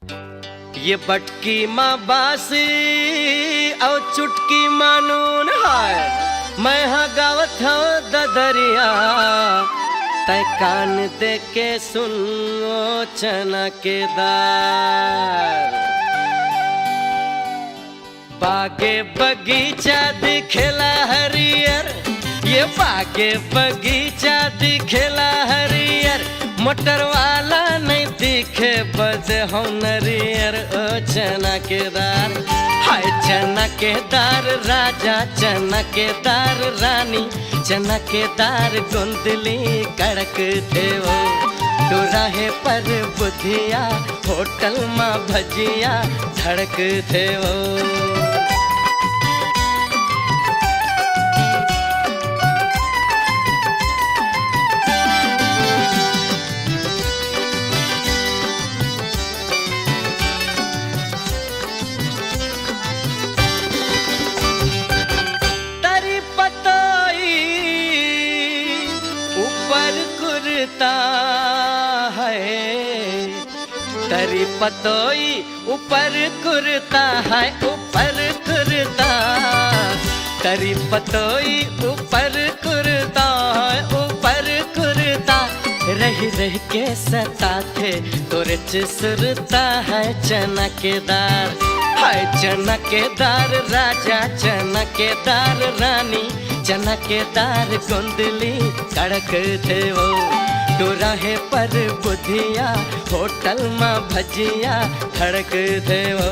ये बटकी माँ बासी और चुटकी मानून है। मैं हाँ गावत हूँ ददरिया, तय कान दे के सुन ओ चना के दार। बागे बगीचा दिखेला हरियर, ये बागे बगीचा दिखेला हरियर। मोटर वाला नहीं दिखे बजे हो नरियर। ओ चना के दार, हाय चना के दार राजा, चना के दार रानी, चना के दार गोंदली कड़क देवो। दुराहे पर बुधिया होटल माँ भजिया धड़क देवो। तरी पतोई ऊपर कुर्ता है, ऊपर कुर्ता। तरी पतोई ऊपर कुर्ता है, ऊपर कुर्ता। रही रह के सता थे तोरे सुरता है चना के दार। हाय चना के दार राजा, चना के दार रानी, चना के दार गोंदली कड़क देवो। दुराहे पर बुधिया होटल माँ भजिया धड़क देवो।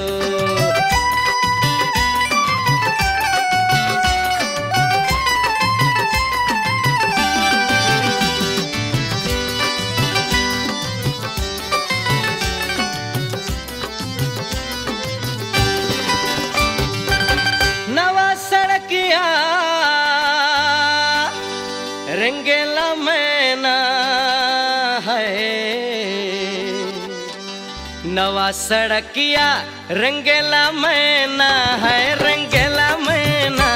नवा सड़किया रंगेला मैना है। नवा सड़किया रंगेला मैना है, रंगेला मैना।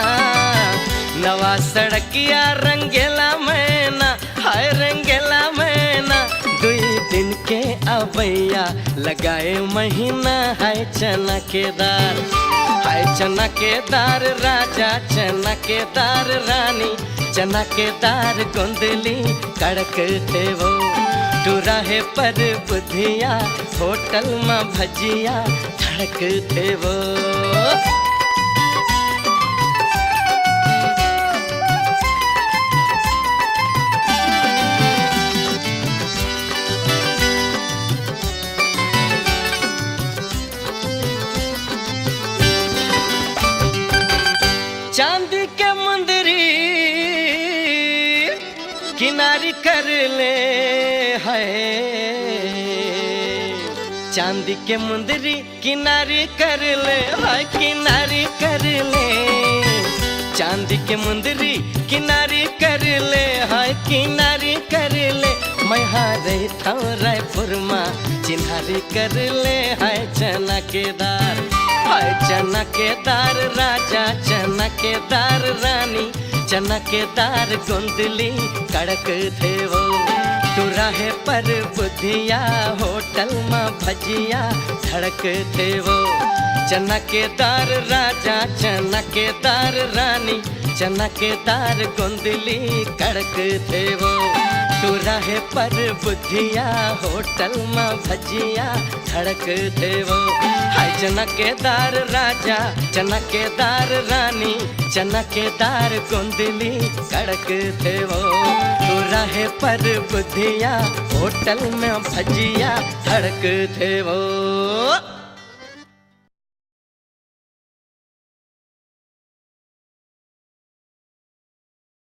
नवा सड़किया रंगेला मैना है, रंगेला मैना। दुई दिन के अबैया लगाए महीना है चना के दार। हाय चना के दार राजा, चना के दार रानी, चना के दार गोंदली कड़क देवो। दुराहे पर बुधिया होटल माँ भजिया धड़क देवो। चांदी के मुंदरी किनारी कर ले है। चांदी के मुंदरी किनारी कर ले है, किनारी कर ले। चांदी के मुंदरी किनारी कर ले है, किनारी कर ले। मैं हारे था रायपुर माँ चिन्हारी कर ले है चना के दार। हाय चना के दार राजा, चना के दार रानी, चना के दार गोंदली कड़क देवो। दुराहे पर बुधिया होटल माँ भजिया धड़क देवो। चना के दार राजा, चना के दार रानी, चना के दार गोंदली कड़क देवो। दुराहे पर बुधिया होटल माँ भजिया धड़क देवो। हाय चना के दार राजा, चना के दार रानी, चना के दार गोंदली कड़क देवो। दुराहे पर बुधिया होटल में भजिया धड़क देवो।